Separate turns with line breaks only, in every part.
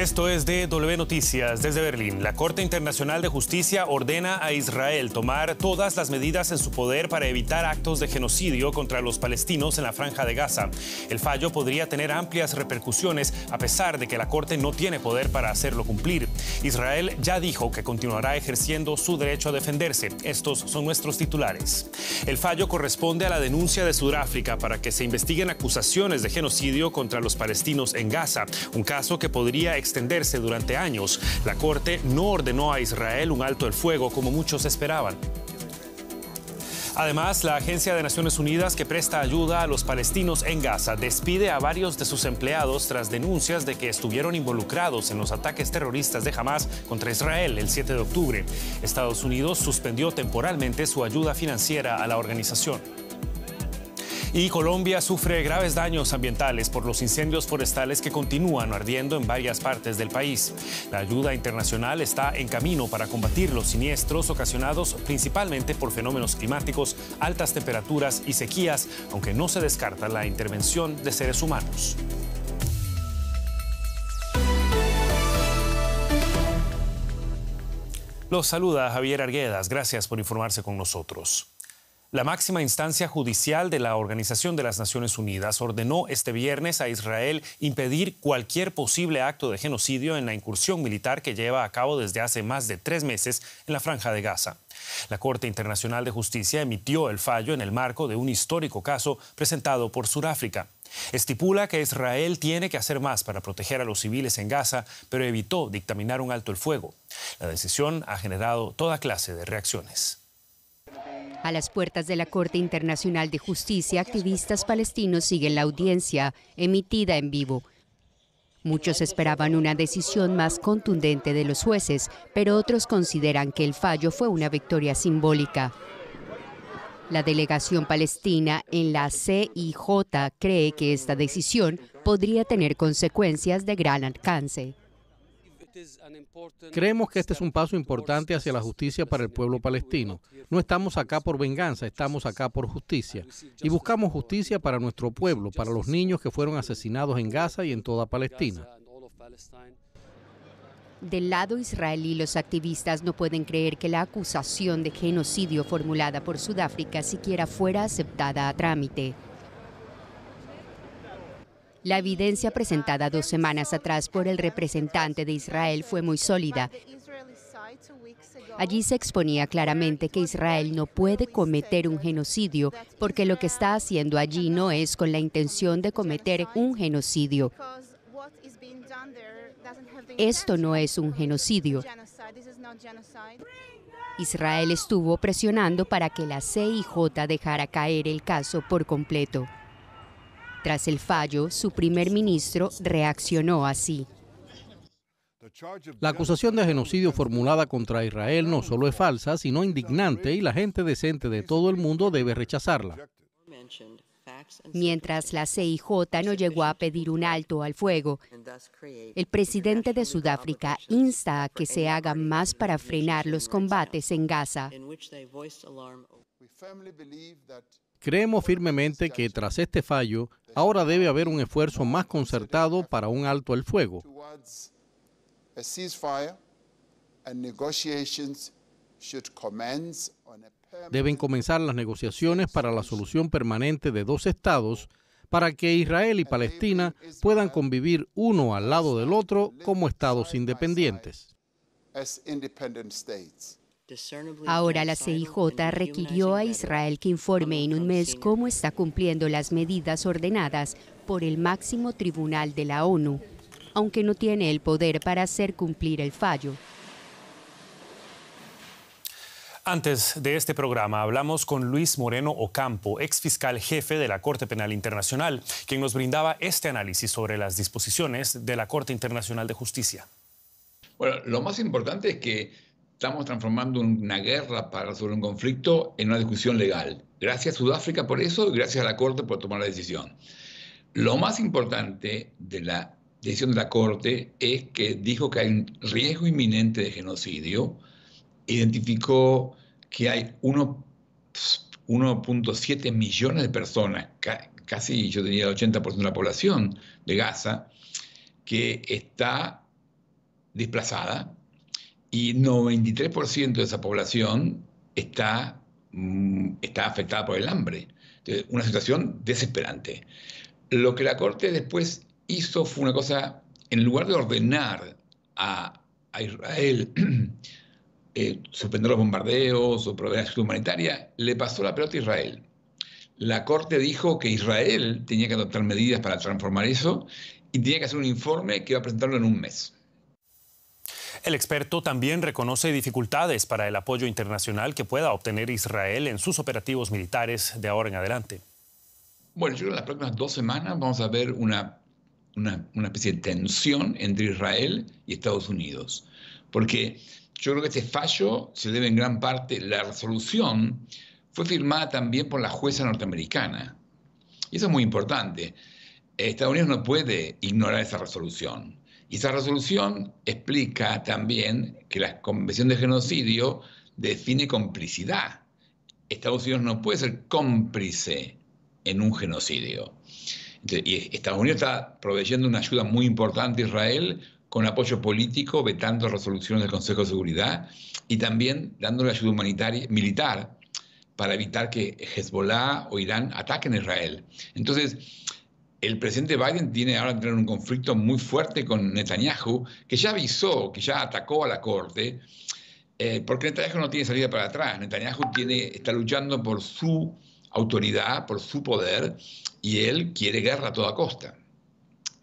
Esto es DW Noticias desde Berlín. La Corte Internacional de Justicia ordena a Israel tomar todas las medidas en su poder para evitar actos de genocidio contra los palestinos en la Franja de Gaza. El fallo podría tener amplias repercusiones a pesar de que la Corte no tiene poder para hacerlo cumplir. Israel ya dijo que continuará ejerciendo su derecho a defenderse. Estos son nuestros titulares. El fallo corresponde a la denuncia de Sudáfrica para que se investiguen acusaciones de genocidio contra los palestinos en Gaza, un caso que podría extenderse durante años. La Corte no ordenó a Israel un alto el fuego como muchos esperaban. Además, la Agencia de Naciones Unidas que presta ayuda a los palestinos en Gaza despide a varios de sus empleados tras denuncias de que estuvieron involucrados en los ataques terroristas de Hamás contra Israel el 7 de octubre. Estados Unidos suspendió temporalmente su ayuda financiera a la organización. Y Colombia sufre graves daños ambientales por los incendios forestales que continúan ardiendo en varias partes del país. La ayuda internacional está en camino para combatir los siniestros ocasionados principalmente por fenómenos climáticos, altas temperaturas y sequías, aunque no se descarta la intervención de seres humanos. Los saluda Javier Arguedas. Gracias por informarse con nosotros. La máxima instancia judicial de la Organización de las Naciones Unidas ordenó este viernes a Israel impedir cualquier posible acto de genocidio en la incursión militar que lleva a cabo desde hace más de 3 meses en la Franja de Gaza. La Corte Internacional de Justicia emitió el fallo en el marco de un histórico caso presentado por Sudáfrica. Estipula que Israel tiene que hacer más para proteger a los civiles en Gaza, pero evitó dictaminar un alto el fuego. La decisión ha generado toda clase de reacciones.
A las puertas de la Corte Internacional de Justicia, activistas palestinos siguen la audiencia, emitida en vivo. Muchos esperaban una decisión más contundente de los jueces, pero otros consideran que el fallo fue una victoria simbólica. La delegación palestina en la CIJ cree que esta decisión podría tener consecuencias de gran alcance.
Creemos que este es un paso importante hacia la justicia para el pueblo palestino. No estamos acá por venganza, estamos acá por justicia. Y buscamos justicia para nuestro pueblo, para los niños que fueron asesinados en Gaza y en toda Palestina.
Del lado israelí, los activistas no pueden creer que la acusación de genocidio formulada por Sudáfrica siquiera fuera aceptada a trámite. La evidencia presentada 2 semanas atrás por el representante de Israel fue muy sólida. Allí se exponía claramente que Israel no puede cometer un genocidio porque lo que está haciendo allí no es con la intención de cometer un genocidio. Esto no es un genocidio. Israel estuvo presionando para que la CIJ dejara caer el caso por completo. Tras el fallo, su primer ministro reaccionó así.
La acusación de genocidio formulada contra Israel no solo es falsa, sino indignante, y la gente decente de todo el mundo debe rechazarla.
Mientras la CIJ no llegó a pedir un alto al fuego, el presidente de Sudáfrica insta a que se haga más para frenar los combates en Gaza.
Creemos firmemente que tras este fallo, ahora debe haber un esfuerzo más concertado para un alto el fuego. Deben comenzar las negociaciones para la solución permanente de 2 estados para que Israel y Palestina puedan convivir uno al lado del otro como estados independientes.
Ahora la CIJ requirió a Israel que informe en un mes cómo está cumpliendo las medidas ordenadas por el máximo tribunal de la ONU, aunque no tiene el poder para hacer cumplir el fallo.
Antes de este programa hablamos con Luis Moreno Ocampo, exfiscal jefe de la Corte Penal Internacional, quien nos brindaba este análisis sobre las disposiciones de la Corte Internacional de Justicia.
Bueno, lo más importante es que estamos transformando una guerra para resolver un conflicto en una discusión legal. Gracias a Sudáfrica por eso y gracias a la Corte por tomar la decisión. Lo más importante de la decisión de la Corte es que dijo que hay un riesgo inminente de genocidio, identificó que hay 1.7 millones de personas, casi yo diría el 80% de la población de Gaza, que está desplazada y 93% de esa población está afectada por el hambre. Entonces, una situación desesperante. Lo que la Corte después hizo fue una cosa, en lugar de ordenar a Israel suspender los bombardeos o proveer ayuda humanitaria, le pasó la pelota a Israel. La Corte dijo que Israel tenía que adoptar medidas para transformar eso y tenía que hacer un informe que iba a presentarlo en un mes.
El experto también reconoce dificultades para el apoyo internacional que pueda obtener Israel en sus operativos militares de ahora en adelante.
Bueno, yo creo que en las próximas 2 semanas vamos a ver una especie de tensión entre Israel y Estados Unidos. Porque yo creo que este fallo se debe en gran parte, la resolución fue firmada también por la jueza norteamericana. Y eso es muy importante. Estados Unidos no puede ignorar esa resolución. Y esa resolución explica también que la Convención de Genocidio define complicidad. Estados Unidos no puede ser cómplice en un genocidio. Entonces, y Estados Unidos está proveyendo una ayuda muy importante a Israel con apoyo político, vetando resoluciones del Consejo de Seguridad y también dándole ayuda humanitaria, militar, para evitar que Hezbollah o Irán ataquen a Israel. Entonces, el presidente Biden tiene ahora tener un conflicto muy fuerte con Netanyahu, que ya avisó, que ya atacó a la Corte, porque Netanyahu no tiene salida para atrás. Netanyahu está luchando por su autoridad, por su poder, y él quiere guerra a toda costa.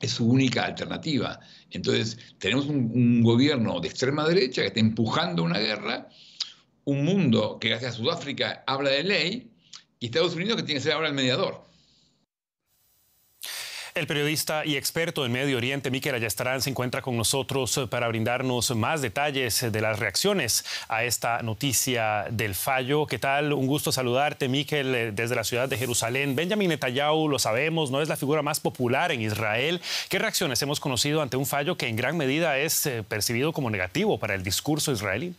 Es su única alternativa. Entonces, tenemos un gobierno de extrema derecha que está empujando una guerra, un mundo que gracias a Sudáfrica habla de ley, y Estados Unidos que tiene que ser ahora el mediador.
El periodista y experto en Medio Oriente, Mikel Ayestarán, se encuentra con nosotros para brindarnos más detalles de las reacciones a esta noticia del fallo. ¿Qué tal? Un gusto saludarte, Mikel, desde la ciudad de Jerusalén. Benjamin Netanyahu, lo sabemos, no es la figura más popular en Israel. ¿Qué reacciones hemos conocido ante un fallo que en gran medida es percibido como negativo para el discurso israelí?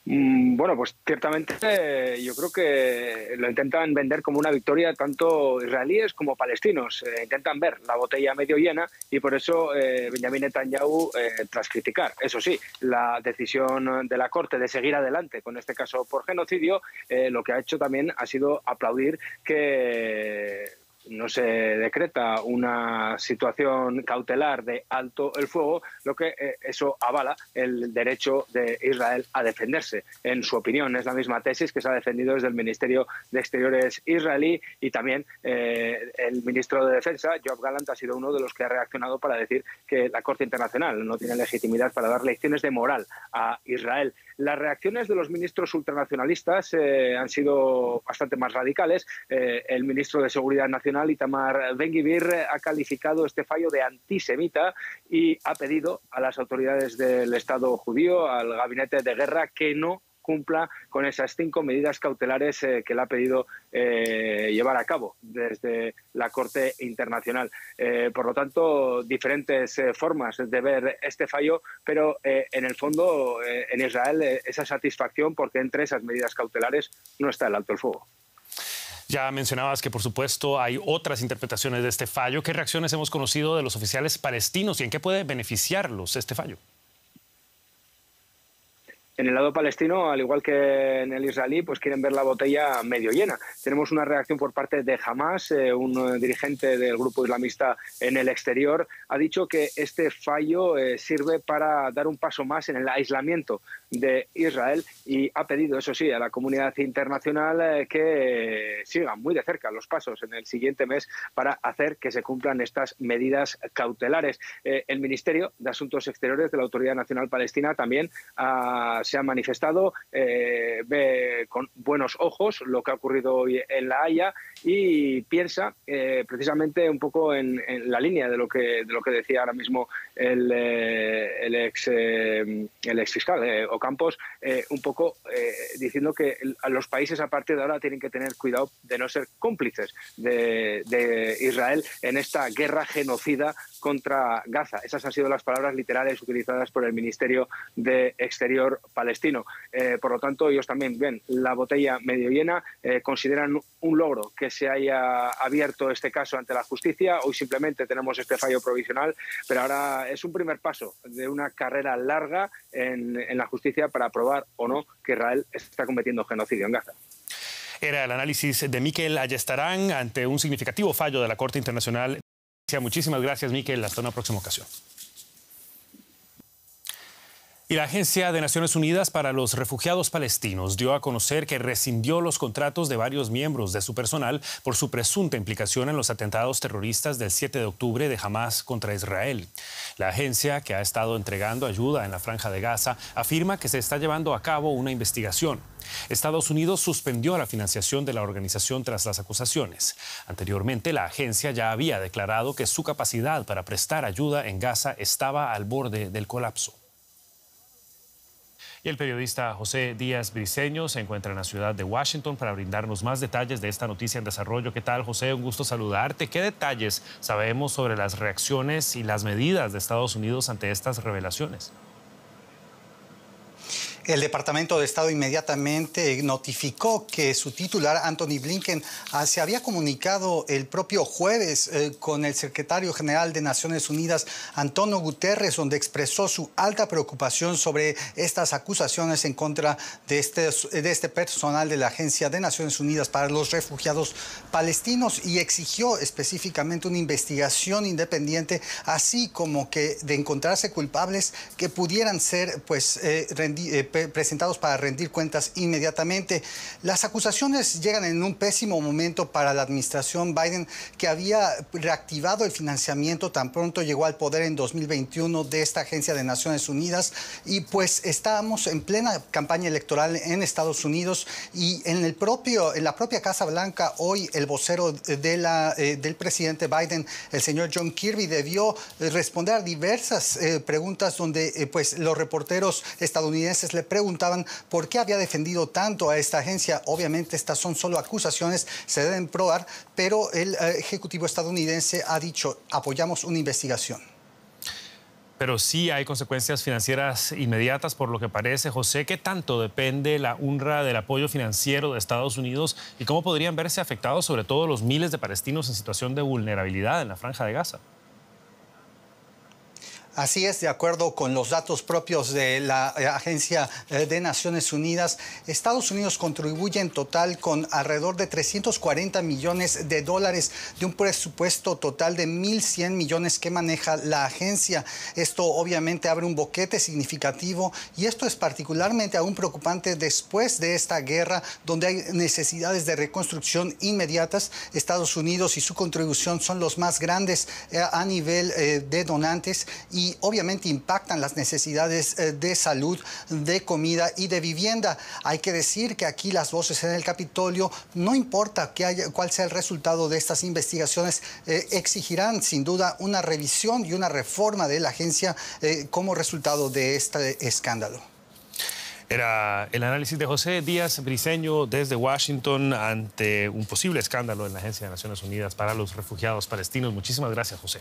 Bueno, pues ciertamente yo creo que lo intentan vender como una victoria tanto israelíes como palestinos. Intentan ver la botella medio llena y por eso Benjamin Netanyahu, tras criticar, eso sí, la decisión de la Corte de seguir adelante con este caso por genocidio, lo que ha hecho también ha sido aplaudir que no se decreta una situación cautelar de alto el fuego, lo que eso avala el derecho de Israel a defenderse. En su opinión, es la misma tesis que se ha defendido desde el Ministerio de Exteriores israelí y también el ministro de Defensa, Yoav Gallant, ha sido uno de los que ha reaccionado para decir que la Corte Internacional no tiene legitimidad para dar lecciones de moral a Israel. Las reacciones de los ministros ultranacionalistas han sido bastante más radicales. El ministro de Seguridad Nacional, Itamar Ben-Gvir, ha calificado este fallo de antisemita y ha pedido a las autoridades del Estado judío, al gabinete de guerra, que no cumpla con esas 5 medidas cautelares que le ha pedido llevar a cabo desde la Corte Internacional. Por lo tanto, diferentes formas de ver este fallo, pero en el fondo en Israel esa satisfacción porque entre esas medidas cautelares no está el alto el fuego.
Ya mencionabas que, por supuesto, hay otras interpretaciones de este fallo. ¿Qué reacciones hemos conocido de los oficiales palestinos y en qué puede beneficiarlos este fallo?
En el lado palestino, al igual que en el israelí, pues quieren ver la botella medio llena. Tenemos una reacción por parte de Hamas, un dirigente del grupo islamista en el exterior, ha dicho que este fallo sirve para dar un paso más en el aislamiento de Israel y ha pedido, eso sí, a la comunidad internacional que sigan muy de cerca los pasos en el siguiente mes para hacer que se cumplan estas medidas cautelares. El Ministerio de Asuntos Exteriores de la Autoridad Nacional Palestina también se ha manifestado, ve con buenos ojos lo que ha ocurrido hoy en La Haya y piensa precisamente un poco en la línea de lo que decía ahora mismo el ex fiscal Ocampos, un poco diciendo que los países a partir de ahora tienen que tener cuidado de no ser cómplices de Israel en esta guerra genocida contra Gaza. Esas han sido las palabras literales utilizadas por el Ministerio de Exterior palestino. Por lo tanto, ellos también ven la botella medio llena, consideran un logro que se haya abierto este caso ante la justicia. Hoy simplemente tenemos este fallo provisional, pero ahora es un primer paso de una carrera larga en la justicia para probar o no que Israel está cometiendo genocidio en Gaza.
Era el análisis de Miquel Ayestarán ante un significativo fallo de la Corte Internacional. Muchísimas gracias, Miquel. Hasta una próxima ocasión. Y la Agencia de Naciones Unidas para los Refugiados Palestinos dio a conocer que rescindió los contratos de varios miembros de su personal por su presunta implicación en los atentados terroristas del 7 de octubre de Hamás contra Israel. La agencia, que ha estado entregando ayuda en la Franja de Gaza, afirma que se está llevando a cabo una investigación. Estados Unidos suspendió la financiación de la organización tras las acusaciones. Anteriormente, la agencia ya había declarado que su capacidad para prestar ayuda en Gaza estaba al borde del colapso. Y el periodista José Díaz Briceño se encuentra en la ciudad de Washington para brindarnos más detalles de esta noticia en desarrollo. ¿Qué tal, José? Un gusto saludarte. ¿Qué detalles sabemos sobre las reacciones y las medidas de Estados Unidos ante estas revelaciones?
El Departamento de Estado inmediatamente notificó que su titular, Antony Blinken, se había comunicado el propio jueves con el secretario general de Naciones Unidas, Antonio Guterres, donde expresó su alta preocupación sobre estas acusaciones en contra de este personal de la Agencia de Naciones Unidas para los Refugiados Palestinos y exigió específicamente una investigación independiente, así como que de encontrarse culpables que pudieran ser presentados para rendir cuentas inmediatamente. Las acusaciones llegan en un pésimo momento para la administración Biden, que había reactivado el financiamiento tan pronto llegó al poder en 2021 de esta Agencia de Naciones Unidas, y pues estábamos en plena campaña electoral en Estados Unidos y en la propia Casa Blanca hoy el vocero del presidente Biden, el señor John Kirby, debió responder a diversas preguntas donde pues los reporteros estadounidenses le preguntaban por qué había defendido tanto a esta agencia. Obviamente estas son solo acusaciones, se deben probar, pero el ejecutivo estadounidense ha dicho, apoyamos una investigación.
Pero sí hay consecuencias financieras inmediatas, por lo que parece. José, ¿qué tanto depende la UNRWA del apoyo financiero de Estados Unidos y cómo podrían verse afectados sobre todo los miles de palestinos en situación de vulnerabilidad en la Franja de Gaza?
Así es, de acuerdo con los datos propios de la Agencia de Naciones Unidas, Estados Unidos contribuye en total con alrededor de $340 millones de un presupuesto total de 1.100 millones que maneja la agencia. Esto obviamente abre un boquete significativo y esto es particularmente aún preocupante después de esta guerra donde hay necesidades de reconstrucción inmediatas. Estados Unidos y su contribución son los más grandes a nivel de donantes y obviamente impactan las necesidades de salud, de comida y de vivienda. Hay que decir que aquí las voces en el Capitolio, no importa cuál sea el resultado de estas investigaciones, exigirán sin duda una revisión y una reforma de la agencia como resultado de este escándalo.
Era el análisis de José Díaz Briceño desde Washington ante un posible escándalo en la Agencia de Naciones Unidas para los Refugiados Palestinos. Muchísimas gracias, José.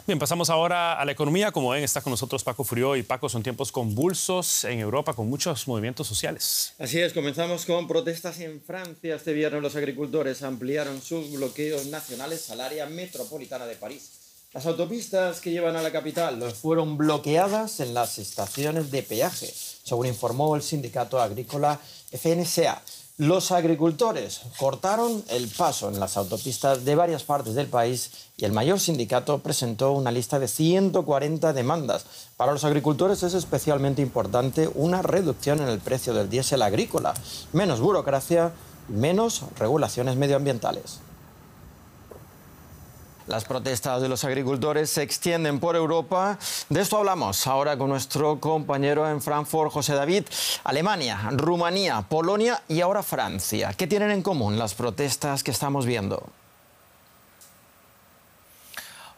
Bien, pasamos ahora a la economía. Como ven, está con nosotros Paco Furió. Y Paco, son tiempos convulsos en Europa con muchos movimientos sociales.
Así es, comenzamos con protestas en Francia. Este viernes los agricultores ampliaron sus bloqueos nacionales al área metropolitana de París. Las autopistas que llevan a la capital fueron bloqueadas en las estaciones de peaje, según informó el sindicato agrícola FNSEA. Los agricultores cortaron el paso en las autopistas de varias partes del país y el mayor sindicato presentó una lista de 140 demandas. Para los agricultores es especialmente importante una reducción en el precio del diésel agrícola, menos burocracia y menos regulaciones medioambientales. Las protestas de los agricultores se extienden por Europa. De esto hablamos ahora con nuestro compañero en Frankfurt, José David. Alemania, Rumanía, Polonia y ahora Francia. ¿Qué tienen en común las protestas que estamos viendo?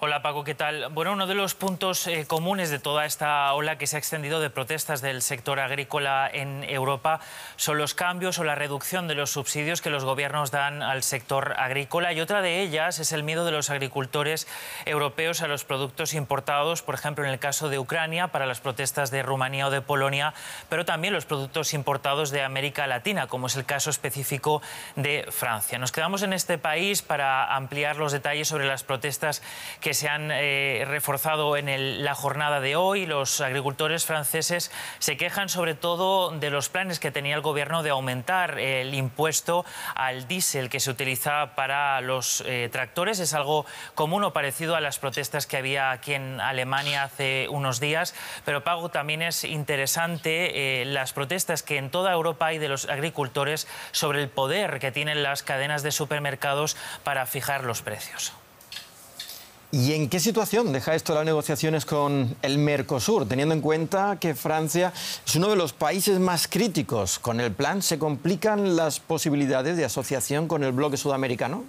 Hola Paco, ¿qué tal? Bueno, uno de los puntos comunes de toda esta ola que se ha extendido de protestas del sector agrícola en Europa son los cambios o la reducción de los subsidios que los gobiernos dan al sector agrícola, y otra de ellas es el miedo de los agricultores europeos a los productos importados, por ejemplo en el caso de Ucrania para las protestas de Rumanía o de Polonia, pero también los productos importados de América Latina, como es el caso específico de Francia. Nos quedamos en este país para ampliar los detalles sobre las protestas que se han reforzado en la jornada de hoy. Los agricultores franceses se quejan sobre todo de los planes que tenía el gobierno de aumentar el impuesto al diésel que se utiliza para los tractores. Es algo común o parecido a las protestas que había aquí en Alemania hace unos días. Pero, Pago, también es interesante las protestas que en toda Europa hay de los agricultores sobre el poder que tienen las cadenas de supermercados para fijar los precios.
¿Y en qué situación deja esto las negociaciones con el Mercosur, teniendo en cuenta que Francia es uno de los países más críticos? ¿Con el plan se complican las posibilidades de asociación con el bloque sudamericano?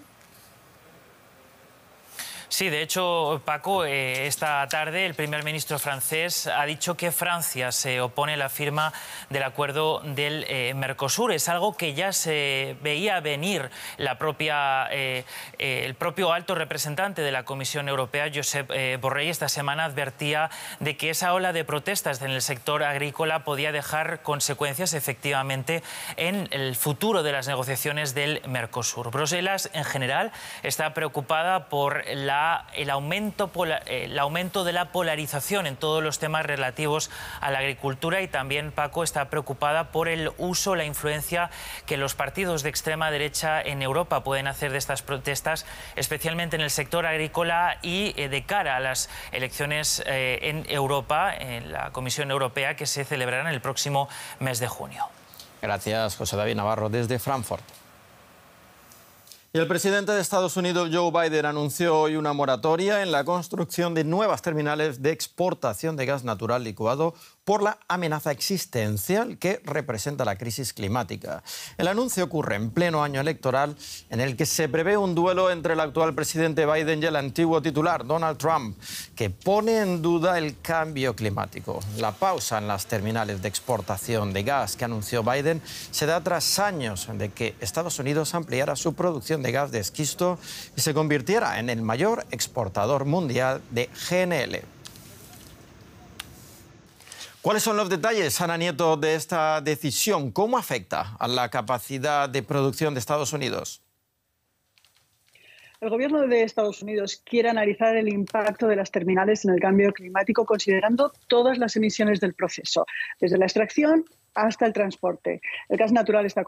Sí, de hecho, Paco, esta tarde el primer ministro francés ha dicho que Francia se opone a la firma del acuerdo del Mercosur. Es algo que ya se veía venir el propio alto representante de la Comisión Europea, Josep Borrell, esta semana advertía de que esa ola de protestas en el sector agrícola podía dejar consecuencias efectivamente en el futuro de las negociaciones del Mercosur. Bruselas, en general, está preocupada por el aumento de la polarización en todos los temas relativos a la agricultura, y también, Paco, está preocupada por el uso, la influencia que los partidos de extrema derecha en Europa pueden hacer de estas protestas, especialmente en el sector agrícola y de cara a las elecciones en Europa, en la Comisión Europea, que se celebrarán el próximo mes de junio.
Gracias, José David Navarro, desde Frankfurt. Y el presidente de Estados Unidos, Joe Biden, anunció hoy una moratoria en la construcción de nuevas terminales de exportación de gas natural licuado por la amenaza existencial que representa la crisis climática. El anuncio ocurre en pleno año electoral, en el que se prevé un duelo entre el actual presidente Biden y el antiguo titular, Donald Trump, que pone en duda el cambio climático. La pausa en las terminales de exportación de gas que anunció Biden se da tras años de que Estados Unidos ampliara su producción de gas de esquisto y se convirtiera en el mayor exportador mundial de GNL. ¿Cuáles son los detalles, Ana Nieto, de esta decisión? ¿Cómo afecta a la capacidad de producción de Estados Unidos?
El gobierno de Estados Unidos quiere analizar el impacto de las terminales en el cambio climático, considerando todas las emisiones del proceso, desde la extracción hasta el transporte. El gas natural está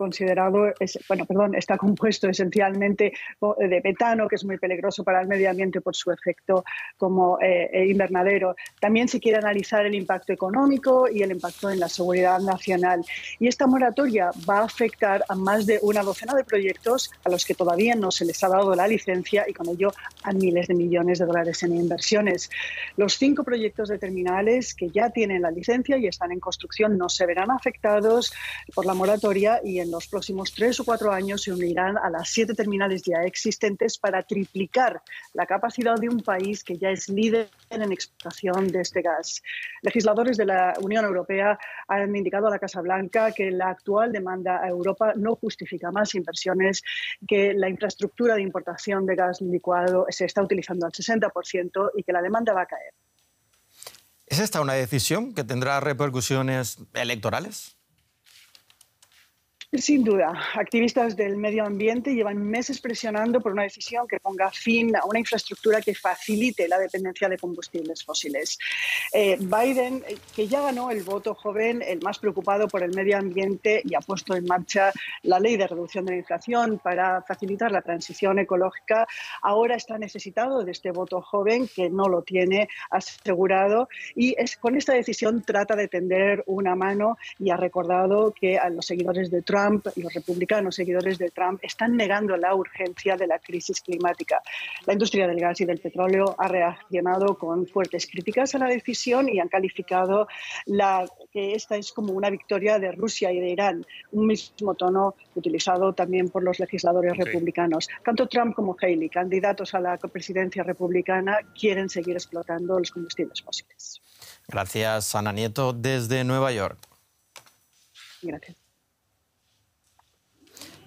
compuesto esencialmente de metano, que es muy peligroso para el medio ambiente por su efecto como invernadero. También se quiere analizar el impacto económico y el impacto en la seguridad nacional. Y esta moratoria va a afectar a más de una docena de proyectos a los que todavía no se les ha dado la licencia, y con ello a miles de millones de dólares en inversiones. Los 5 proyectos de terminales que ya tienen la licencia y están en construcción no se verán afectados por la moratoria, y en los próximos 3 o 4 años se unirán a las 7 terminales ya existentes para triplicar la capacidad de un país que ya es líder en exportación de este gas. Legisladores de la Unión Europea han indicado a la Casa Blanca que la actual demanda a Europa no justifica más inversiones, que la infraestructura de importación de gas licuado se está utilizando al 60% y que la demanda va a caer.
¿Es esta una decisión que tendrá repercusiones electorales?
Sin duda. Activistas del medio ambiente llevan meses presionando por una decisión que ponga fin a una infraestructura que facilite la dependencia de combustibles fósiles. Biden, que ya ganó el voto joven, el más preocupado por el medio ambiente, y ha puesto en marcha la ley de reducción de la inflación para facilitar la transición ecológica, ahora está necesitado de este voto joven, que no lo tiene asegurado, y con esta decisión trata de tender una mano, y ha recordado que a los seguidores de Trump Trump, los republicanos seguidores de Trump, están negando la urgencia de la crisis climática. La industria del gas y del petróleo ha reaccionado con fuertes críticas a la decisión y han calificado que esta es como una victoria de Rusia y de Irán, un mismo tono utilizado también por los legisladores republicanos. Tanto Trump como Haley, candidatos a la presidencia republicana, quieren seguir explotando los combustibles fósiles.
Gracias, Ana Nieto, desde Nueva York.
Gracias.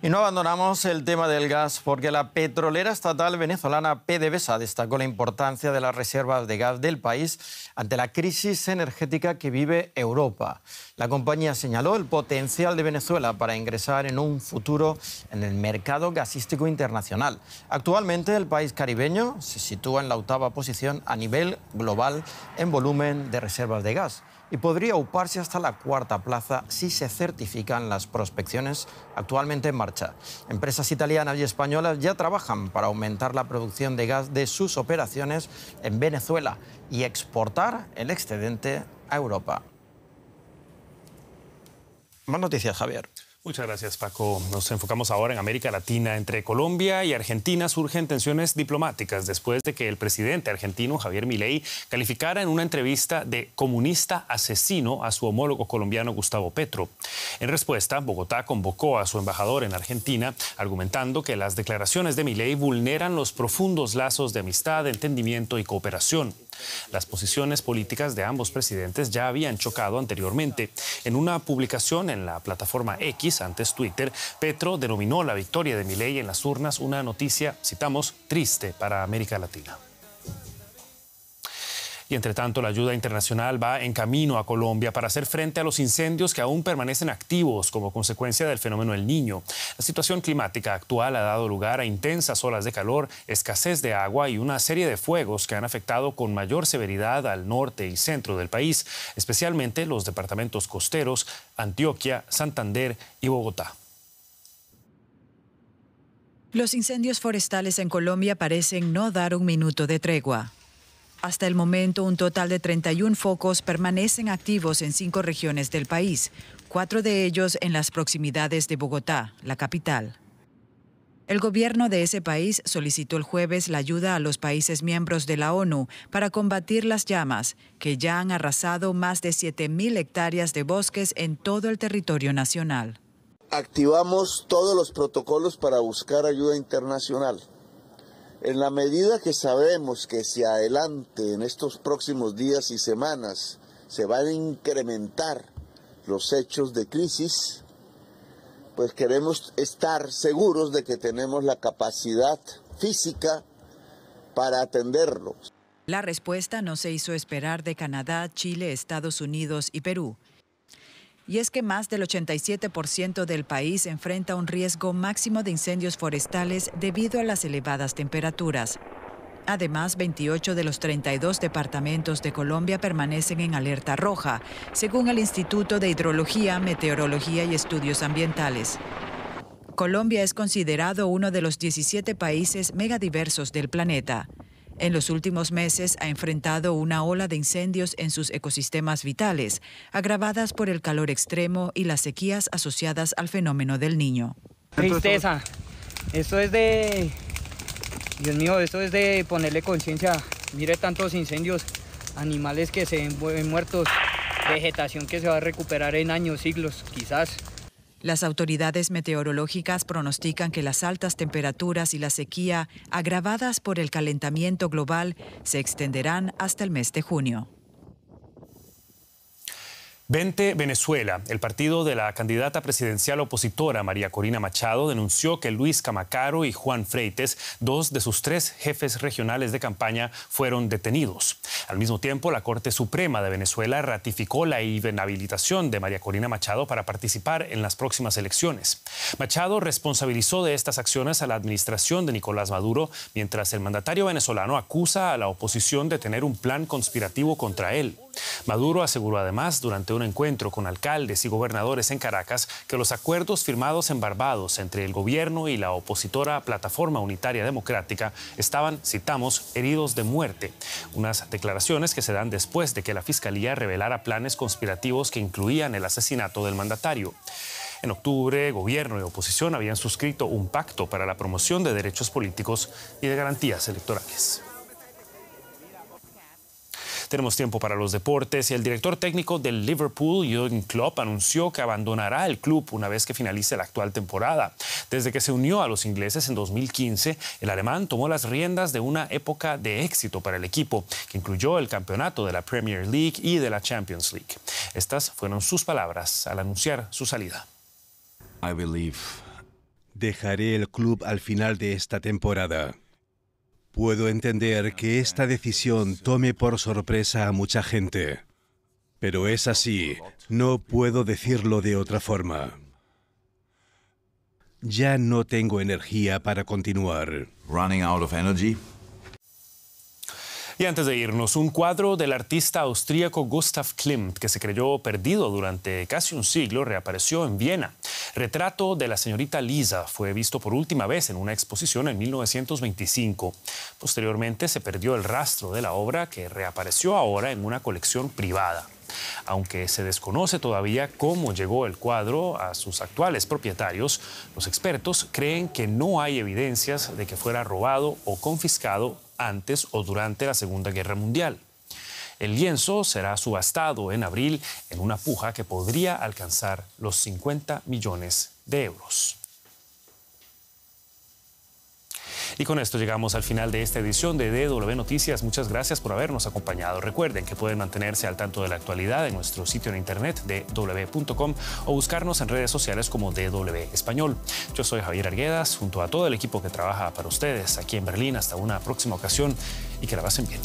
Y no abandonamos el tema del gas porque la petrolera estatal venezolana PDVSA destacó la importancia de las reservas de gas del país ante la crisis energética que vive Europa. La compañía señaló el potencial de Venezuela para ingresar en un futuro en el mercado gasístico internacional. Actualmente el país caribeño se sitúa en la 8ª posición a nivel global en volumen de reservas de gas y podría uparse hasta la 4ª plaza si se certifican las prospecciones actualmente en marcha. Empresas italianas y españolas ya trabajan para aumentar la producción de gas de sus operaciones en Venezuela y exportar el excedente a Europa. Más noticias, Javier.
Muchas gracias, Paco. Nos enfocamos ahora en América Latina. Entre Colombia y Argentina surgen tensiones diplomáticas después de que el presidente argentino, Javier Milei, calificara en una entrevista de comunista asesino a su homólogo colombiano, Gustavo Petro. En respuesta, Bogotá convocó a su embajador en Argentina, argumentando que las declaraciones de Milei vulneran los profundos lazos de amistad, entendimiento y cooperación. Las posiciones políticas de ambos presidentes ya habían chocado anteriormente. En una publicación en la plataforma X, antes Twitter, Petro denominó la victoria de Milei en las urnas una noticia, citamos, triste para América Latina. Y entre tanto, la ayuda internacional va en camino a Colombia para hacer frente a los incendios que aún permanecen activos como consecuencia del fenómeno El Niño. La situación climática actual ha dado lugar a intensas olas de calor, escasez de agua y una serie de fuegos que han afectado con mayor severidad al norte y centro del país, especialmente los departamentos costeros, Antioquia, Santander y Bogotá.
Los incendios forestales en Colombia parecen no dar un minuto de tregua. Hasta el momento, un total de 31 focos permanecen activos en 5 regiones del país, 4 de ellos en las proximidades de Bogotá, la capital. El gobierno de ese país solicitó el jueves la ayuda a los países miembros de la ONU para combatir las llamas, que ya han arrasado más de 7.000 hectáreas de bosques en todo el territorio nacional.
Activamos todos los protocolos para buscar ayuda internacional. En la medida que sabemos que hacia adelante, en estos próximos días y semanas, se van a incrementar los hechos de crisis, pues queremos estar seguros de que tenemos la capacidad física para atenderlos.
La respuesta no se hizo esperar de Canadá, Chile, Estados Unidos y Perú. Y es que más del 87% del país enfrenta un riesgo máximo de incendios forestales debido a las elevadas temperaturas. Además, 28 de los 32 departamentos de Colombia permanecen en alerta roja, según el Instituto de Hidrología, Meteorología y Estudios Ambientales. Colombia es considerado uno de los 17 países megadiversos del planeta. En los últimos meses ha enfrentado una ola de incendios en sus ecosistemas vitales, agravadas por el calor extremo y las sequías asociadas al fenómeno del Niño.
Tristeza. Esto es de... Dios mío, esto es de ponerle conciencia. Mire tantos incendios, animales que se ven muertos, vegetación que se va a recuperar en años, siglos, quizás.
Las autoridades meteorológicas pronostican que las altas temperaturas y la sequía, agravadas por el calentamiento global, se extenderán hasta el mes de junio.
Vente Venezuela. El partido de la candidata presidencial opositora María Corina Machado denunció que Luis Camacaro y Juan Freites, 2 de sus 3 jefes regionales de campaña, fueron detenidos. Al mismo tiempo, la Corte Suprema de Venezuela ratificó la inhabilitación de María Corina Machado para participar en las próximas elecciones. Machado responsabilizó de estas acciones a la administración de Nicolás Maduro, mientras el mandatario venezolano acusa a la oposición de tener un plan conspirativo contra él. Maduro aseguró además durante un encuentro con alcaldes y gobernadores en Caracas que los acuerdos firmados en Barbados entre el gobierno y la opositora Plataforma Unitaria Democrática estaban, citamos, heridos de muerte. Unas declaraciones que se dan después de que la Fiscalía revelara planes conspirativos que incluían el asesinato del mandatario. En octubre, gobierno y oposición habían suscrito un pacto para la promoción de derechos políticos y de garantías electorales. Tenemos tiempo para los deportes y el director técnico del Liverpool, Jürgen Klopp, anunció que abandonará el club una vez que finalice la actual temporada. Desde que se unió a los ingleses en 2015, el alemán tomó las riendas de una época de éxito para el equipo, que incluyó el campeonato de la Premier League y de la Champions League. Estas fueron sus palabras al anunciar su salida.
Dejaré el club al final de esta temporada. Puedo entender que esta decisión tome por sorpresa a mucha gente, pero es así, no puedo decirlo de otra forma. Ya no tengo energía para continuar.
Running out of energy.
Y antes de irnos, un cuadro del artista austríaco Gustav Klimt, que se creyó perdido durante casi un siglo, reapareció en Viena. Retrato de la señorita Lisa fue visto por última vez en una exposición en 1925. Posteriormente se perdió el rastro de la obra, que reapareció ahora en una colección privada. Aunque se desconoce todavía cómo llegó el cuadro a sus actuales propietarios, los expertos creen que no hay evidencias de que fuera robado o confiscado antes o durante la Segunda Guerra Mundial. El lienzo será subastado en abril en una puja que podría alcanzar los 50 millones de euros. Y con esto llegamos al final de esta edición de DW Noticias. Muchas gracias por habernos acompañado. Recuerden que pueden mantenerse al tanto de la actualidad en nuestro sitio en internet dw.com o buscarnos en redes sociales como DW Español. Yo soy Javier Arguedas, junto a todo el equipo que trabaja para ustedes aquí en Berlín. Hasta una próxima ocasión y que la pasen bien.